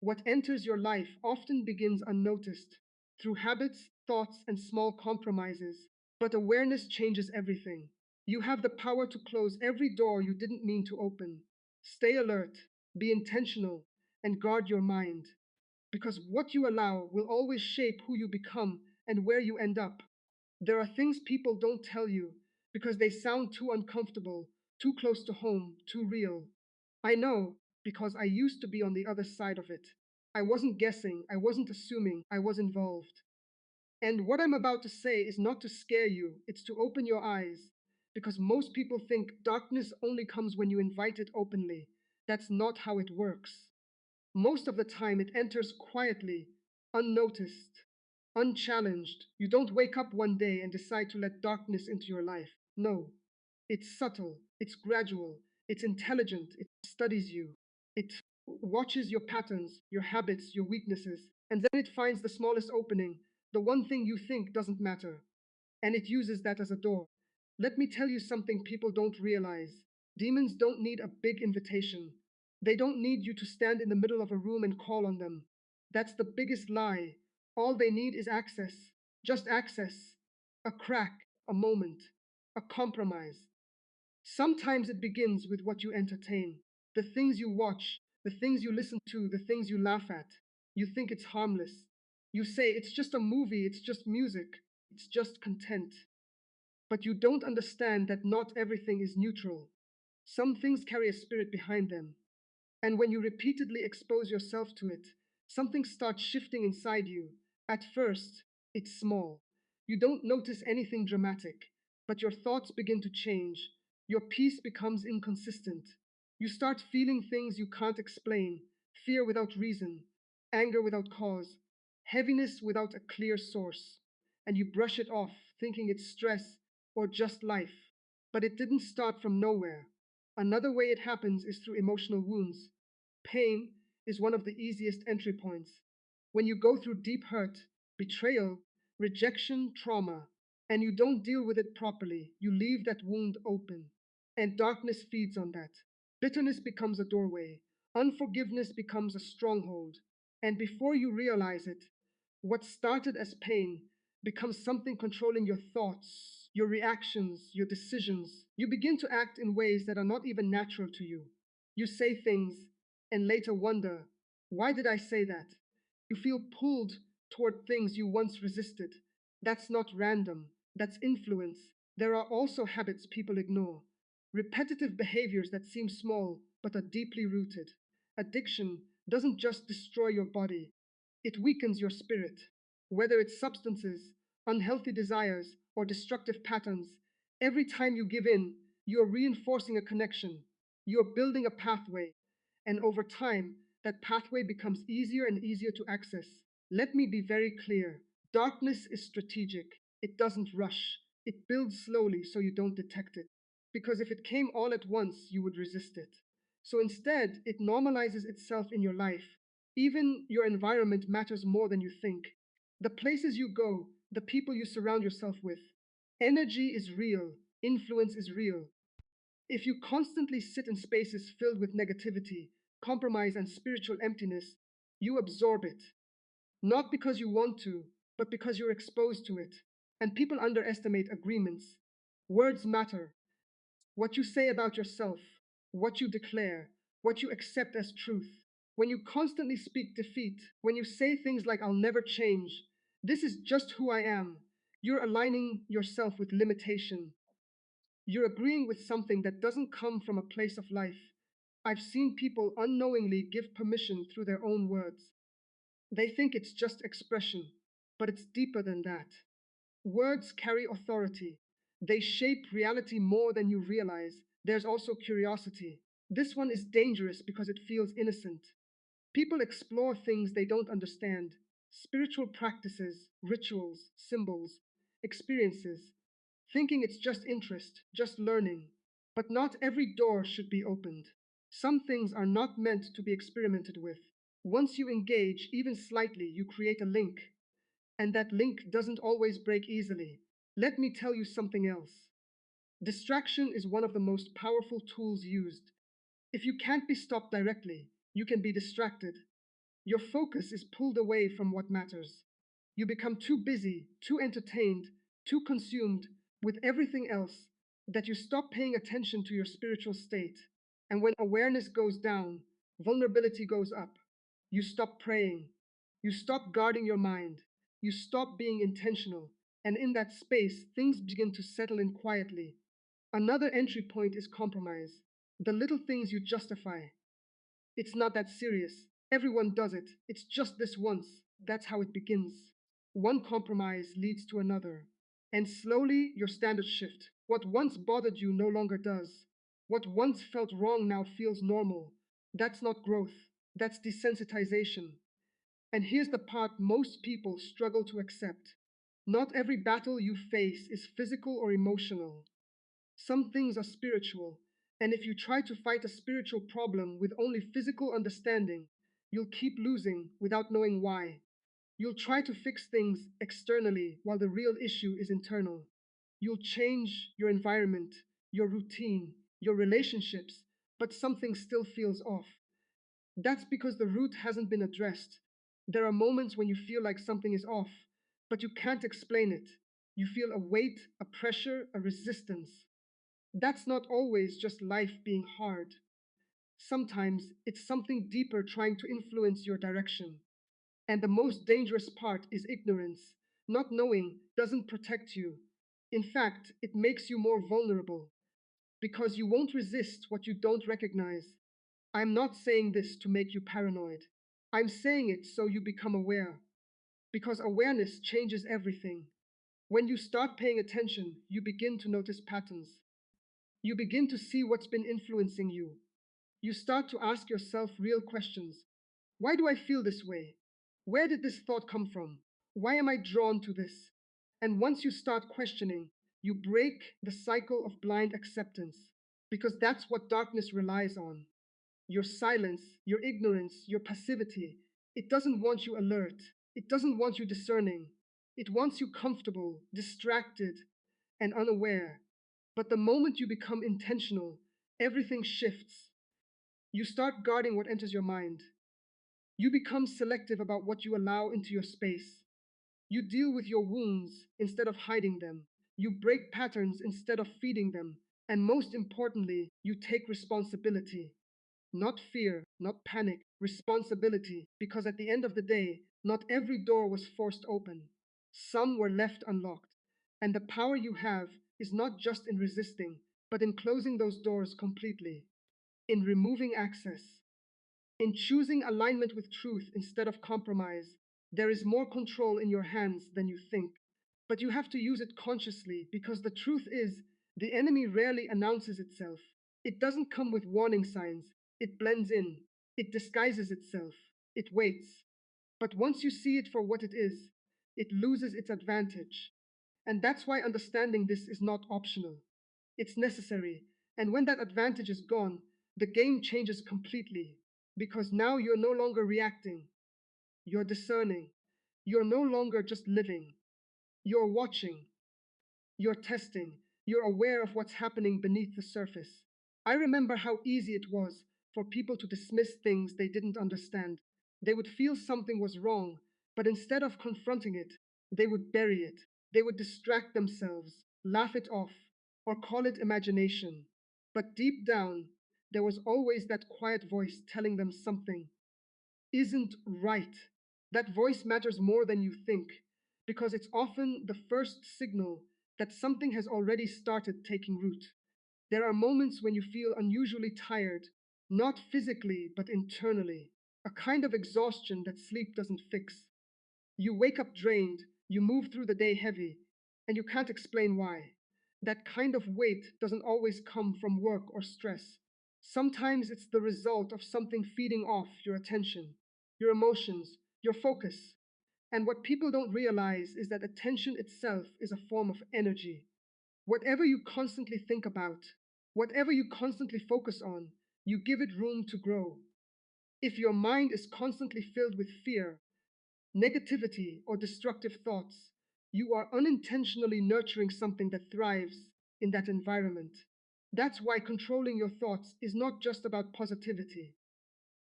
What enters your life often begins unnoticed, through habits, thoughts, and small compromises. But awareness changes everything. You have the power to close every door you didn't mean to open. Stay alert, be intentional, and guard your mind. Because what you allow will always shape who you become and where you end up. There are things people don't tell you because they sound too uncomfortable, too close to home, too real. I know because I used to be on the other side of it. I wasn't guessing, I wasn't assuming, I was involved. And what I'm about to say is not to scare you, it's to open your eyes. Because most people think darkness only comes when you invite it openly. That's not how it works. Most of the time, it enters quietly, unnoticed, unchallenged. You don't wake up one day and decide to let darkness into your life. No, it's subtle, it's gradual, it's intelligent, it studies you, it watches your patterns, your habits, your weaknesses, and then it finds the smallest opening, the one thing you think doesn't matter, and it uses that as a door. Let me tell you something people don't realize. Demons don't need a big invitation. They don't need you to stand in the middle of a room and call on them. That's the biggest lie. All they need is access. Just access. A crack, a moment, a compromise. Sometimes it begins with what you entertain, the things you watch, the things you listen to, the things you laugh at. You think it's harmless. You say it's just a movie, it's just music, it's just content. But you don't understand that not everything is neutral. Some things carry a spirit behind them. And when you repeatedly expose yourself to it, something starts shifting inside you. At first, it's small. You don't notice anything dramatic, but your thoughts begin to change. Your peace becomes inconsistent. You start feeling things you can't explain, fear without reason, anger without cause, heaviness without a clear source. And you brush it off, thinking it's stress or just life. But it didn't start from nowhere. Another way it happens is through emotional wounds. Pain is one of the easiest entry points. When you go through deep hurt, betrayal, rejection, trauma, and you don't deal with it properly, you leave that wound open. And darkness feeds on that. Bitterness becomes a doorway. Unforgiveness becomes a stronghold. And before you realize it, what started as pain becomes something controlling your thoughts, your reactions, your decisions. You begin to act in ways that are not even natural to you. You say things and later wonder, why did I say that? You feel pulled toward things you once resisted. That's not random, that's influence. There are also habits people ignore, repetitive behaviors that seem small but are deeply rooted. Addiction doesn't just destroy your body, it weakens your spirit. Whether it's substances, unhealthy desires, or destructive patterns, every time you give in, you're reinforcing a connection. You're building a pathway. And over time, that pathway becomes easier and easier to access. Let me be very clear. Darkness is strategic. It doesn't rush. It builds slowly so you don't detect it. Because if it came all at once, you would resist it. So instead, it normalizes itself in your life. Even your environment matters more than you think. The places you go, the people you surround yourself with. Energy is real, influence is real. If you constantly sit in spaces filled with negativity, compromise, and spiritual emptiness, you absorb it. Not because you want to, but because you're exposed to it. And people underestimate agreements. Words matter. What you say about yourself, what you declare, what you accept as truth. When you constantly speak defeat, when you say things like, I'll never change, this is just who I am, you're aligning yourself with limitation. You're agreeing with something that doesn't come from a place of life. I've seen people unknowingly give permission through their own words. They think it's just expression, but it's deeper than that. Words carry authority. They shape reality more than you realize. There's also curiosity. This one is dangerous because it feels innocent. People explore things they don't understand, spiritual practices, rituals, symbols, experiences, thinking it's just interest, just learning. But not every door should be opened. Some things are not meant to be experimented with. Once you engage, even slightly, you create a link, and that link doesn't always break easily. Let me tell you something else. Distraction is one of the most powerful tools used. If you can't be stopped directly, you can be distracted. Your focus is pulled away from what matters. You become too busy, too entertained, too consumed with everything else that you stop paying attention to your spiritual state. And when awareness goes down, vulnerability goes up. You stop praying. You stop guarding your mind. You stop being intentional. And in that space, things begin to settle in quietly. Another entry point is compromise. The little things you justify. It's not that serious. Everyone does it. It's just this once. That's how it begins. One compromise leads to another. And slowly your standards shift. What once bothered you no longer does. What once felt wrong now feels normal. That's not growth. That's desensitization. And here's the part most people struggle to accept. Not every battle you face is physical or emotional. Some things are spiritual, and if you try to fight a spiritual problem with only physical understanding, you'll keep losing without knowing why. You'll try to fix things externally while the real issue is internal. You'll change your environment, your routine, your relationships, but something still feels off. That's because the root hasn't been addressed. There are moments when you feel like something is off, but you can't explain it. You feel a weight, a pressure, a resistance. That's not always just life being hard. Sometimes it's something deeper trying to influence your direction. And the most dangerous part is ignorance. Not knowing doesn't protect you. In fact, it makes you more vulnerable because you won't resist what you don't recognize. I'm not saying this to make you paranoid. I'm saying it so you become aware because awareness changes everything. When you start paying attention, you begin to notice patterns. You begin to see what's been influencing you. You start to ask yourself real questions. Why do I feel this way? Where did this thought come from? Why am I drawn to this? And once you start questioning, you break the cycle of blind acceptance because that's what darkness relies on. Your silence, your ignorance, your passivity. It doesn't want you alert. It doesn't want you discerning. It wants you comfortable, distracted, and unaware. But the moment you become intentional, everything shifts. You start guarding what enters your mind. You become selective about what you allow into your space. You deal with your wounds instead of hiding them. You break patterns instead of feeding them. And most importantly, you take responsibility. Not fear, not panic, responsibility. Because at the end of the day, not every door was forced open. Some were left unlocked. And the power you have is not just in resisting, but in closing those doors completely, in removing access, in choosing alignment with truth instead of compromise. There is more control in your hands than you think. But you have to use it consciously because the truth is, the enemy rarely announces itself. It doesn't come with warning signs. It blends in. It disguises itself. It waits. But once you see it for what it is, it loses its advantage. And that's why understanding this is not optional. It's necessary. And when that advantage is gone, the game changes completely. Because now you're no longer reacting, you're discerning. You're no longer just living, you're watching. You're testing. You're aware of what's happening beneath the surface. I remember how easy it was for people to dismiss things they didn't understand. They would feel something was wrong, but instead of confronting it, they would bury it. They would distract themselves, laugh it off, or call it imagination. But deep down, there was always that quiet voice telling them something isn't right. That voice matters more than you think because it's often the first signal that something has already started taking root. There are moments when you feel unusually tired, not physically, but internally, a kind of exhaustion that sleep doesn't fix. You wake up drained, you move through the day heavy, and you can't explain why. That kind of weight doesn't always come from work or stress. Sometimes it's the result of something feeding off your attention, your emotions, your focus. And what people don't realize is that attention itself is a form of energy. Whatever you constantly think about, whatever you constantly focus on, you give it room to grow. If your mind is constantly filled with fear, negativity, or destructive thoughts, you are unintentionally nurturing something that thrives in that environment. That's why controlling your thoughts is not just about positivity,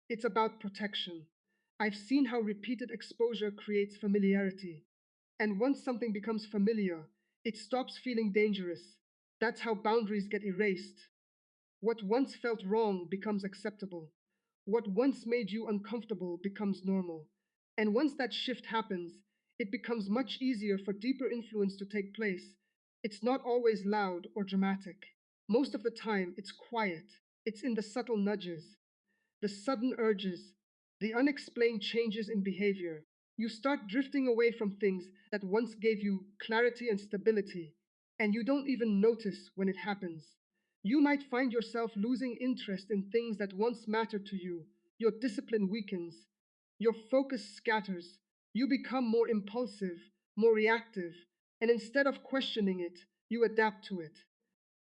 it's about protection. I've seen how repeated exposure creates familiarity. And once something becomes familiar, it stops feeling dangerous. That's how boundaries get erased. What once felt wrong becomes acceptable. What once made you uncomfortable becomes normal. And once that shift happens, it becomes much easier for deeper influence to take place. It's not always loud or dramatic. Most of the time, it's quiet. It's in the subtle nudges, the sudden urges, the unexplained changes in behavior. You start drifting away from things that once gave you clarity and stability, and you don't even notice when it happens. You might find yourself losing interest in things that once mattered to you. Your discipline weakens, your focus scatters, you become more impulsive, more reactive, and instead of questioning it, you adapt to it.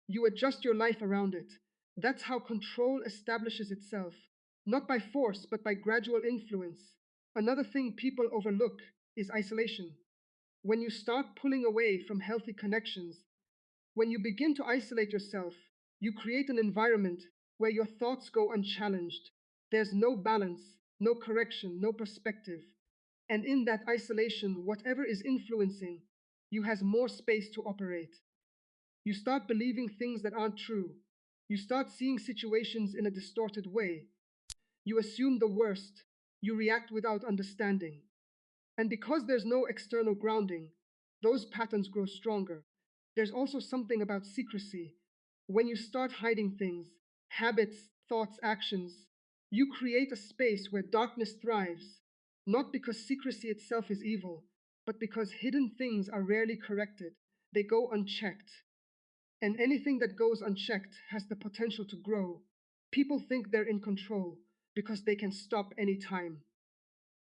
You adjust your life around it. That's how control establishes itself, not by force, but by gradual influence. Another thing people overlook is isolation. When you start pulling away from healthy connections, when you begin to isolate yourself, you create an environment where your thoughts go unchallenged. There's no balance, no correction, no perspective. And in that isolation, whatever is influencing you has more space to operate. You start believing things that aren't true. You start seeing situations in a distorted way. You assume the worst. You react without understanding. And because there's no external grounding, those patterns grow stronger. There's also something about secrecy. When you start hiding things, habits, thoughts, actions, you create a space where darkness thrives, not because secrecy itself is evil, but because hidden things are rarely corrected. They go unchecked. And anything that goes unchecked has the potential to grow. People think they're in control because they can stop any time.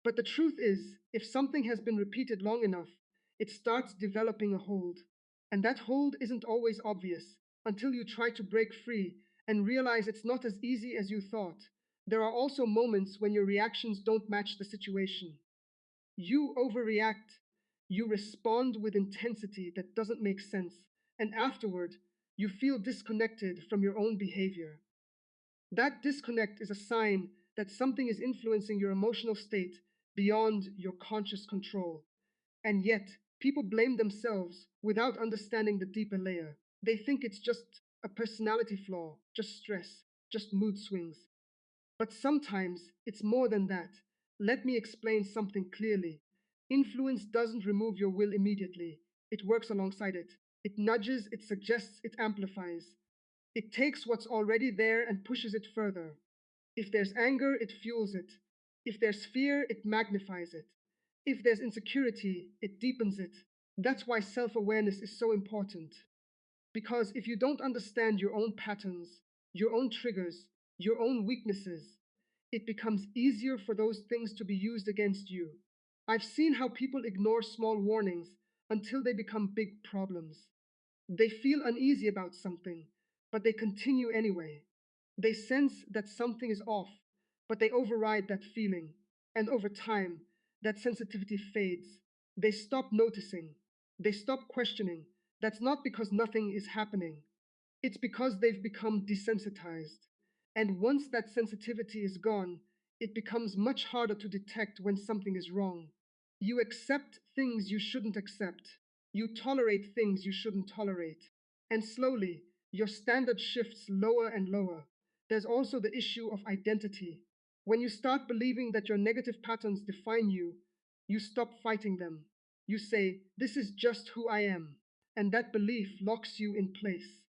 But the truth is, if something has been repeated long enough, it starts developing a hold. And that hold isn't always obvious until you try to break free and realize it's not as easy as you thought. There are also moments when your reactions don't match the situation. You overreact, you respond with intensity that doesn't make sense, and afterward, you feel disconnected from your own behavior. That disconnect is a sign that something is influencing your emotional state beyond your conscious control. And yet, people blame themselves without understanding the deeper layer. They think it's just a personality flaw, just stress, just mood swings. But sometimes it's more than that. Let me explain something clearly. Influence doesn't remove your will immediately, it works alongside it. It nudges, it suggests, it amplifies. It takes what's already there and pushes it further. If there's anger, it fuels it. If there's fear, it magnifies it. If there's insecurity, it deepens it. That's why self awareness is so important. Because if you don't understand your own patterns, your own triggers, your own weaknesses, it becomes easier for those things to be used against you. I've seen how people ignore small warnings until they become big problems. They feel uneasy about something, but they continue anyway. They sense that something is off, but they override that feeling. And over time, that sensitivity fades. They stop noticing. They stop questioning. That's not because nothing is happening, it's because they've become desensitized. And once that sensitivity is gone, it becomes much harder to detect when something is wrong. You accept things you shouldn't accept. You tolerate things you shouldn't tolerate. And slowly, your standard shifts lower and lower. There's also the issue of identity. When you start believing that your negative patterns define you, you stop fighting them. You say, "This is just who I am." And that belief locks you in place.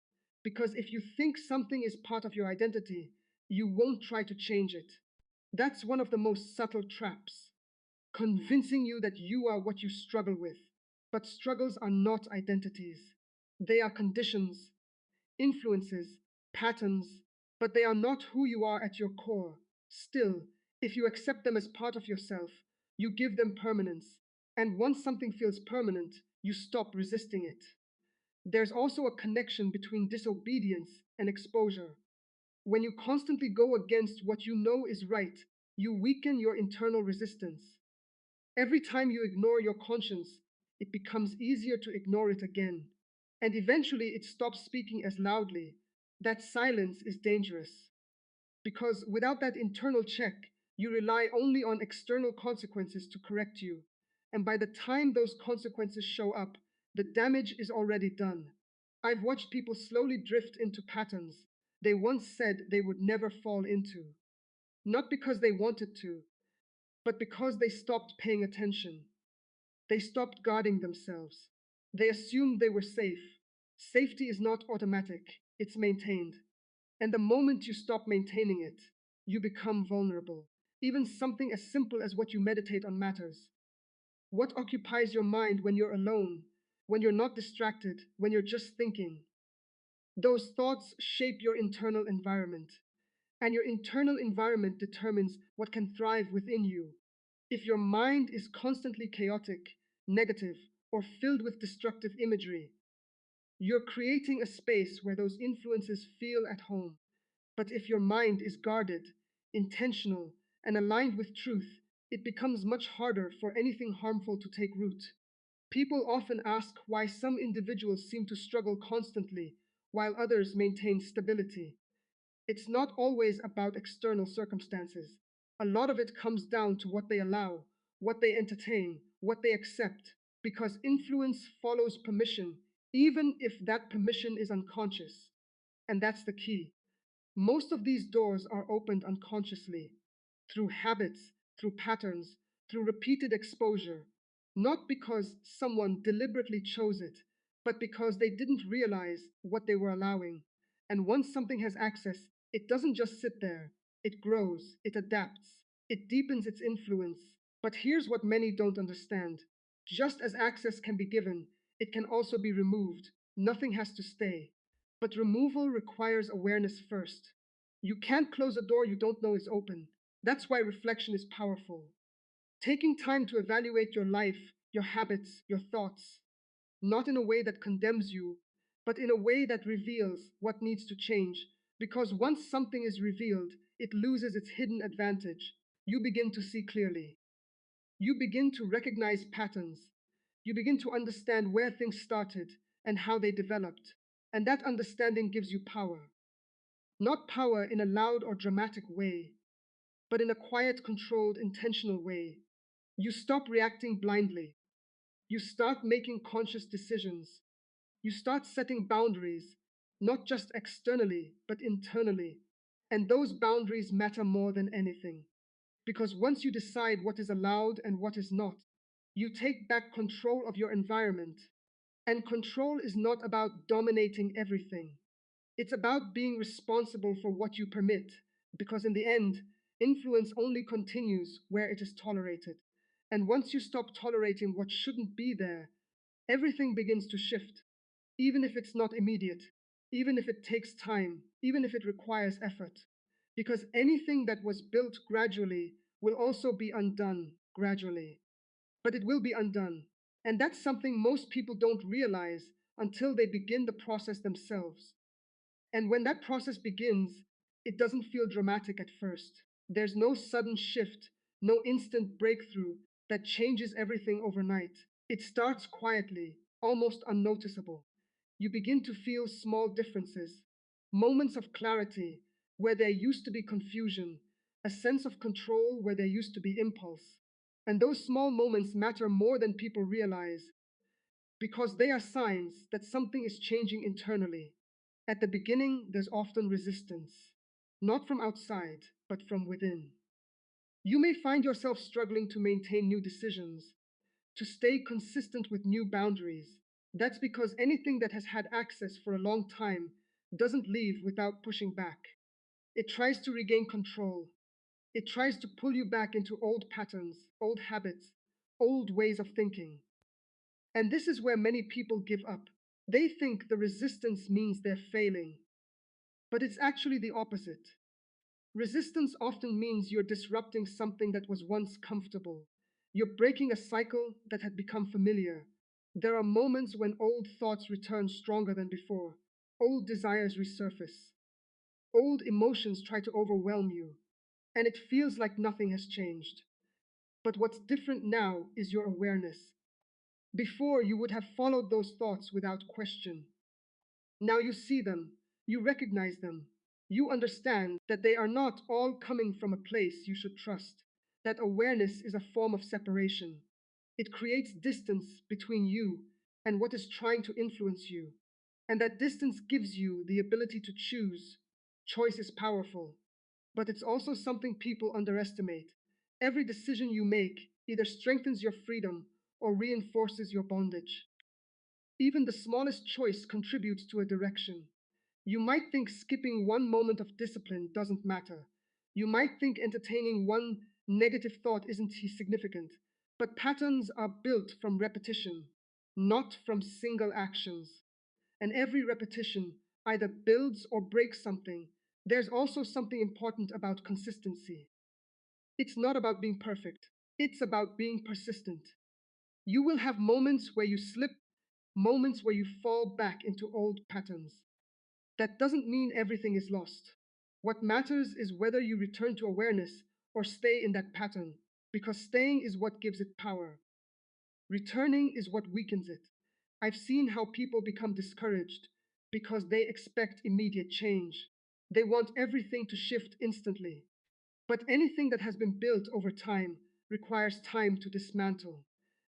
Because if you think something is part of your identity, you won't try to change it. That's one of the most subtle traps, convincing you that you are what you struggle with. But struggles are not identities, they are conditions, influences, patterns, but they are not who you are at your core. Still, if you accept them as part of yourself, you give them permanence. And once something feels permanent, you stop resisting it. There's also a connection between disobedience and exposure. When you constantly go against what you know is right, you weaken your internal resistance. Every time you ignore your conscience, it becomes easier to ignore it again. And eventually it stops speaking as loudly. That silence is dangerous. Because without that internal check, You rely only on external consequences to correct you. And by the time those consequences show up, the damage is already done. I've watched people slowly drift into patterns they once said they would never fall into. Not because they wanted to, but because they stopped paying attention. They stopped guarding themselves. They assumed they were safe. Safety is not automatic, it's maintained. And the moment you stop maintaining it, you become vulnerable. Even something as simple as what you meditate on matters. What occupies your mind when you're alone, when you're not distracted, when you're just thinking? Those thoughts shape your internal environment, and your internal environment determines what can thrive within you. If your mind is constantly chaotic, negative, or filled with destructive imagery, you're creating a space where those influences feel at home. But if your mind is guarded, intentional, and aligned with truth, it becomes much harder for anything harmful to take root. People often ask why some individuals seem to struggle constantly, while others maintain stability. It's not always about external circumstances. A lot of it comes down to what they allow, what they entertain, what they accept, because influence follows permission, even if that permission is unconscious. And that's the key. Most of these doors are opened unconsciously, through habits, through patterns, through repeated exposure, not because someone deliberately chose it, but because they didn't realize what they were allowing. And once something has access, it doesn't just sit there, it grows, it adapts, it deepens its influence. But here's what many don't understand: just as access can be given, it can also be removed. Nothing has to stay. But removal requires awareness first. You can't close a door you don't know is open. That's why reflection is powerful. Taking time to evaluate your life, your habits, your thoughts, not in a way that condemns you, but in a way that reveals what needs to change. Because once something is revealed, it loses its hidden advantage. You begin to see clearly. You begin to recognize patterns. You begin to understand where things started and how they developed. And that understanding gives you power. Not power in a loud or dramatic way, but in a quiet, controlled, intentional way. You stop reacting blindly. You start making conscious decisions. You start setting boundaries, not just externally, but internally. And those boundaries matter more than anything. Because once you decide what is allowed and what is not, you take back control of your environment. And control is not about dominating everything. It's about being responsible for what you permit, because in the end, influence only continues where it is tolerated. And once you stop tolerating what shouldn't be there, everything begins to shift, even if it's not immediate, even if it takes time, even if it requires effort. Because anything that was built gradually will also be undone gradually, but it will be undone. And that's something most people don't realize until they begin the process themselves. And when that process begins, it doesn't feel dramatic at first. There's no sudden shift, no instant breakthrough that changes everything overnight. It starts quietly, almost unnoticeable. You begin to feel small differences, moments of clarity where there used to be confusion, a sense of control where there used to be impulse. And those small moments matter more than people realize, because they are signs that something is changing internally. At the beginning, there's often resistance, not from outside, but from within. You may find yourself struggling to maintain new decisions, to stay consistent with new boundaries. That's because anything that has had access for a long time doesn't leave without pushing back. It tries to regain control. It tries to pull you back into old patterns, old habits, old ways of thinking. And this is where many people give up. They think the resistance means they're failing, but it's actually the opposite. Resistance often means you're disrupting something that was once comfortable. You're breaking a cycle that had become familiar. There are moments when old thoughts return stronger than before, old desires resurface, old emotions try to overwhelm you, and it feels like nothing has changed. But what's different now is your awareness. Before, you would have followed those thoughts without question. Now you see them, you recognize them, You understand that they are not all coming from a place you should trust, that awareness is a form of separation. It creates distance between you and what is trying to influence you, and that distance gives you the ability to choose. Choice is powerful, but it's also something people underestimate. Every decision you make either strengthens your freedom or reinforces your bondage. Even the smallest choice contributes to a direction. You might think skipping one moment of discipline doesn't matter. You might think entertaining one negative thought isn't significant. But patterns are built from repetition, not from single actions. And every repetition either builds or breaks something. There's also something important about consistency. It's not about being perfect, it's about being persistent. You will have moments where you slip, moments where you fall back into old patterns. That doesn't mean everything is lost. What matters is whether you return to awareness or stay in that pattern, because staying is what gives it power. Returning is what weakens it. I've seen how people become discouraged because they expect immediate change. They want everything to shift instantly. But anything that has been built over time requires time to dismantle.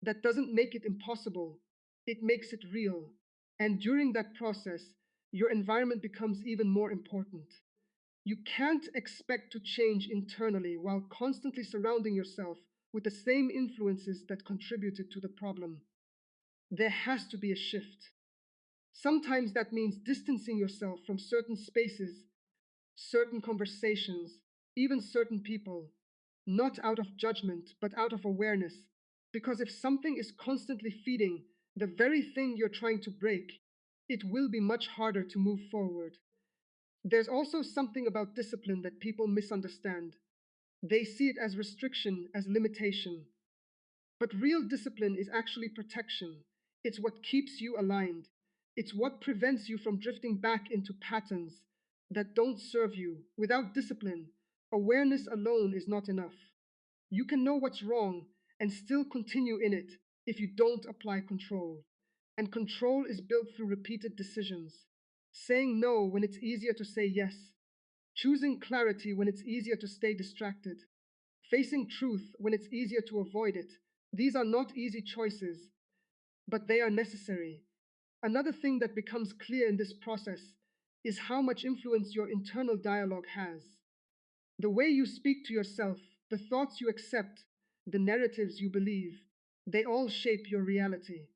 That doesn't make it impossible, it makes it real. And during that process, your environment becomes even more important. You can't expect to change internally while constantly surrounding yourself with the same influences that contributed to the problem. There has to be a shift. Sometimes that means distancing yourself from certain spaces, certain conversations, even certain people, not out of judgment, but out of awareness. Because if something is constantly feeding the very thing you're trying to break, it will be much harder to move forward. There's also something about discipline that people misunderstand. They see it as restriction, as limitation. But real discipline is actually protection. It's what keeps you aligned. It's what prevents you from drifting back into patterns that don't serve you. Without discipline, awareness alone is not enough. You can know what's wrong and still continue in it if you don't apply control. And control is built through repeated decisions. Saying no when it's easier to say yes. Choosing clarity when it's easier to stay distracted. Facing truth when it's easier to avoid it. These are not easy choices, but they are necessary. Another thing that becomes clear in this process is how much influence your internal dialogue has. The way you speak to yourself, the thoughts you accept, the narratives you believe, they all shape your reality.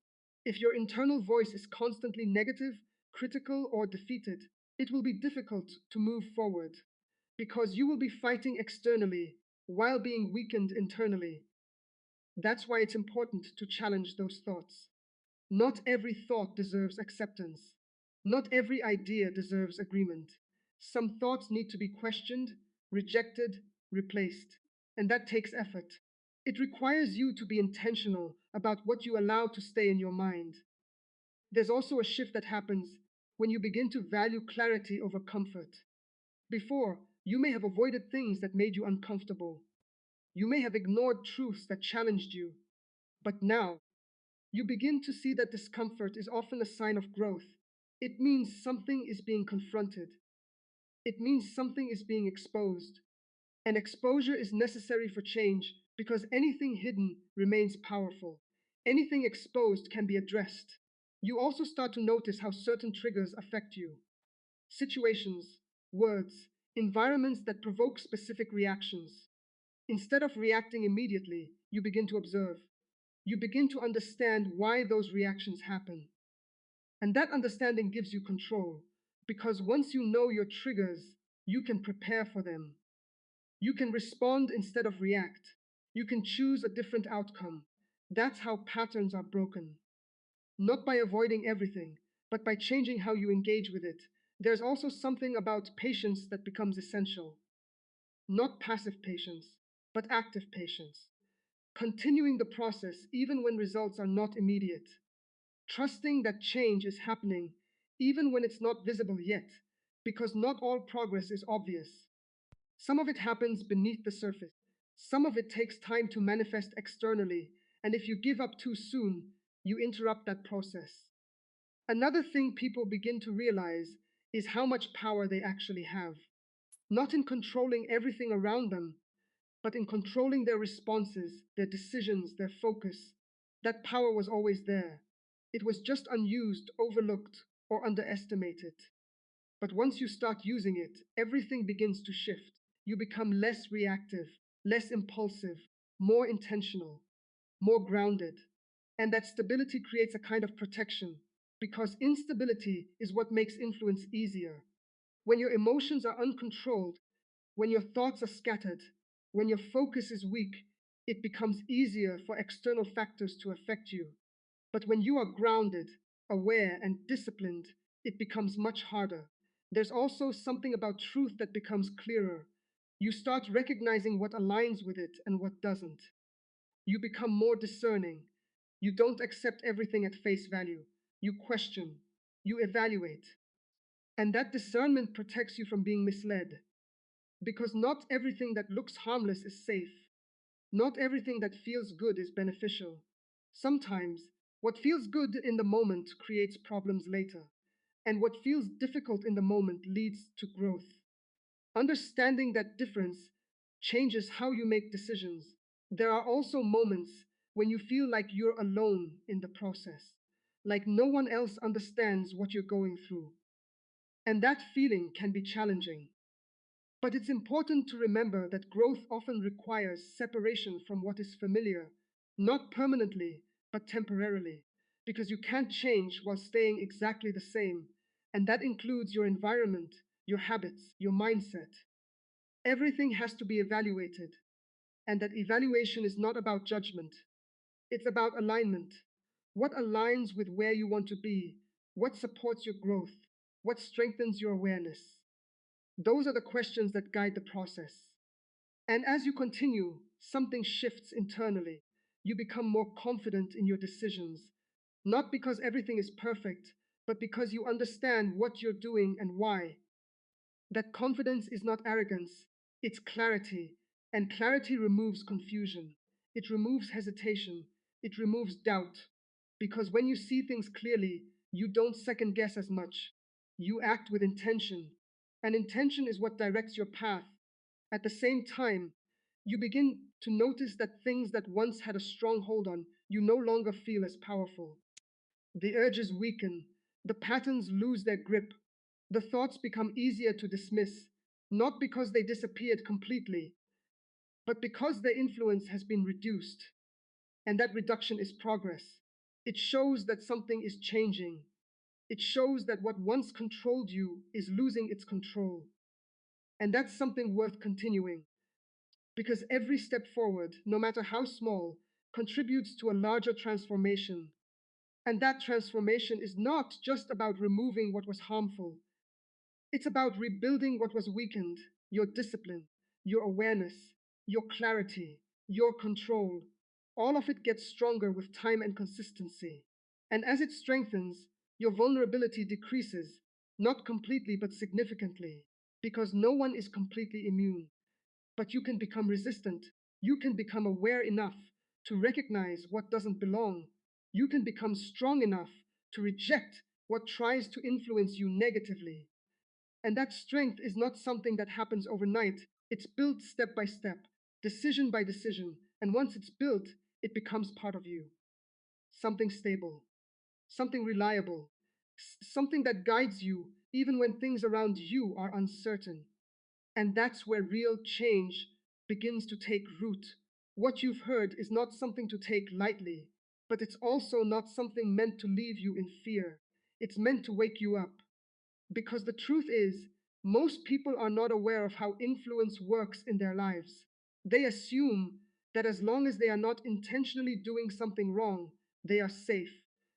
If your internal voice is constantly negative, critical, or defeated, it will be difficult to move forward because you will be fighting externally while being weakened internally. That's why it's important to challenge those thoughts. Not every thought deserves acceptance. Not every idea deserves agreement. Some thoughts need to be questioned, rejected, replaced, and that takes effort. It requires you to be intentional about what you allow to stay in your mind. There's also a shift that happens when you begin to value clarity over comfort. Before, you may have avoided things that made you uncomfortable. You may have ignored truths that challenged you. But now, you begin to see that discomfort is often a sign of growth. It means something is being confronted. It means something is being exposed. And exposure is necessary for change because anything hidden remains powerful. Anything exposed can be addressed. You also start to notice how certain triggers affect you. Situations, words, environments that provoke specific reactions. Instead of reacting immediately, you begin to observe. You begin to understand why those reactions happen. And that understanding gives you control, because once you know your triggers, you can prepare for them. You can respond instead of react. You can choose a different outcome. That's how patterns are broken. Not by avoiding everything, but by changing how you engage with it. There's also something about patience that becomes essential. Not passive patience, but active patience. Continuing the process even when results are not immediate. Trusting that change is happening even when it's not visible yet, because not all progress is obvious. Some of it happens beneath the surface. Some of it takes time to manifest externally, and if you give up too soon, you interrupt that process. Another thing people begin to realize is how much power they actually have. Not in controlling everything around them, but in controlling their responses, their decisions, their focus. That power was always there. It was just unused, overlooked, or underestimated. But once you start using it, everything begins to shift. You become less reactive, less impulsive, more intentional, more grounded. And that stability creates a kind of protection, because instability is what makes influence easier. When your emotions are uncontrolled, when your thoughts are scattered, when your focus is weak, it becomes easier for external factors to affect you. But when you are grounded, aware, and disciplined, it becomes much harder. There's also something about truth that becomes clearer. You start recognizing what aligns with it and what doesn't. You become more discerning. You don't accept everything at face value. You question. You evaluate. And that discernment protects you from being misled. Because not everything that looks harmless is safe. Not everything that feels good is beneficial. Sometimes, what feels good in the moment creates problems later, and what feels difficult in the moment leads to growth. Understanding that difference changes how you make decisions. There are also moments when you feel like you're alone in the process, like no one else understands what you're going through. And that feeling can be challenging. But it's important to remember that growth often requires separation from what is familiar, not permanently, but temporarily, because you can't change while staying exactly the same. And that includes your environment, your habits, your mindset. Everything has to be evaluated, and that evaluation is not about judgment, it's about alignment. What aligns with where you want to be? What supports your growth? What strengthens your awareness? Those are the questions that guide the process. And as you continue, something shifts internally. You become more confident in your decisions, not because everything is perfect, but because you understand what you're doing and why. That confidence is not arrogance, it's clarity. And clarity removes confusion, it removes hesitation, it removes doubt. Because when you see things clearly, you don't second guess as much. You act with intention. And intention is what directs your path. At the same time, you begin to notice that things that once had a strong hold on you no longer feel as powerful. The urges weaken, the patterns lose their grip, the thoughts become easier to dismiss, not because they disappeared completely, but because their influence has been reduced. And that reduction is progress. It shows that something is changing. It shows that what once controlled you is losing its control. And that's something worth continuing, because every step forward, no matter how small, contributes to a larger transformation. And that transformation is not just about removing what was harmful, it's about rebuilding what was weakened: your discipline, your awareness, your clarity, your control. All of it gets stronger with time and consistency. And as it strengthens, your vulnerability decreases, not completely but significantly, because no one is completely immune. But you can become resistant. You can become aware enough to recognize what doesn't belong. You can become strong enough to reject what tries to influence you negatively. And that strength is not something that happens overnight. It's built step by step, decision by decision. And once it's built, it becomes part of you. Something stable, something reliable, something that guides you even when things around you are uncertain. And that's where real change begins to take root. What you've heard is not something to take lightly, but it's also not something meant to leave you in fear. It's meant to wake you up. Because the truth is, most people are not aware of how influence works in their lives. They assume that as long as they are not intentionally doing something wrong, they are safe.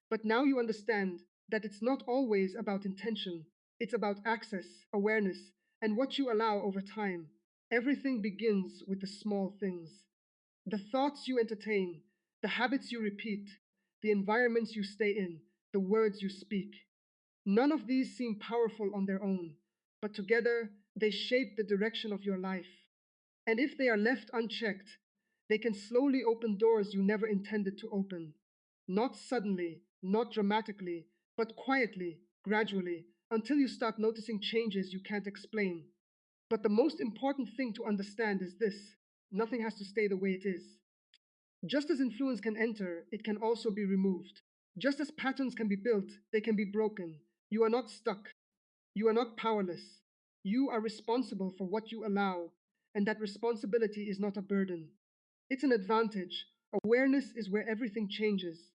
But now you understand that it's not always about intention, it's about access, awareness, and what you allow over time. Everything begins with the small things: the thoughts you entertain, the habits you repeat, the environments you stay in, the words you speak. None of these seem powerful on their own, but together they shape the direction of your life. And if they are left unchecked, they can slowly open doors you never intended to open. Not suddenly, not dramatically, but quietly, gradually, until you start noticing changes you can't explain. But the most important thing to understand is this: nothing has to stay the way it is. Just as influence can enter, it can also be removed. Just as patterns can be built, they can be broken. You are not stuck. You are not powerless. You are responsible for what you allow, and that responsibility is not a burden. It's an advantage. Awareness is where everything changes.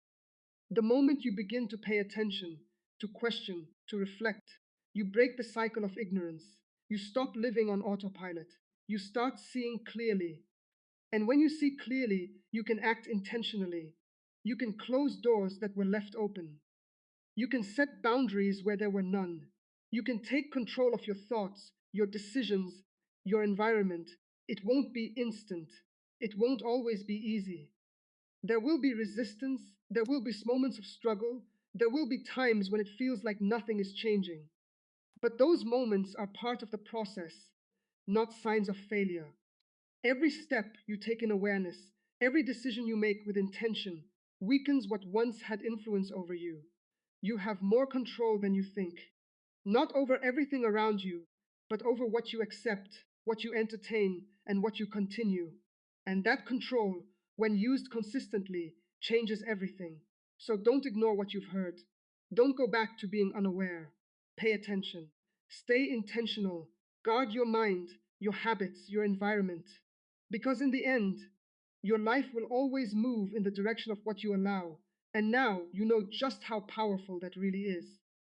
The moment you begin to pay attention, to question, to reflect, you break the cycle of ignorance. You stop living on autopilot. You start seeing clearly. And when you see clearly, you can act intentionally. You can close doors that were left open. You can set boundaries where there were none. You can take control of your thoughts, your decisions, your environment. It won't be instant. It won't always be easy. There will be resistance. There will be moments of struggle. There will be times when it feels like nothing is changing. But those moments are part of the process, not signs of failure. Every step you take in awareness, every decision you make with intention, weakens what once had influence over you. You have more control than you think, not over everything around you, but over what you accept, what you entertain, and what you continue. And that control, when used consistently, changes everything. So don't ignore what you've heard. Don't go back to being unaware. Pay attention. Stay intentional. Guard your mind, your habits, your environment. Because in the end, your life will always move in the direction of what you allow. And now you know just how powerful that really is.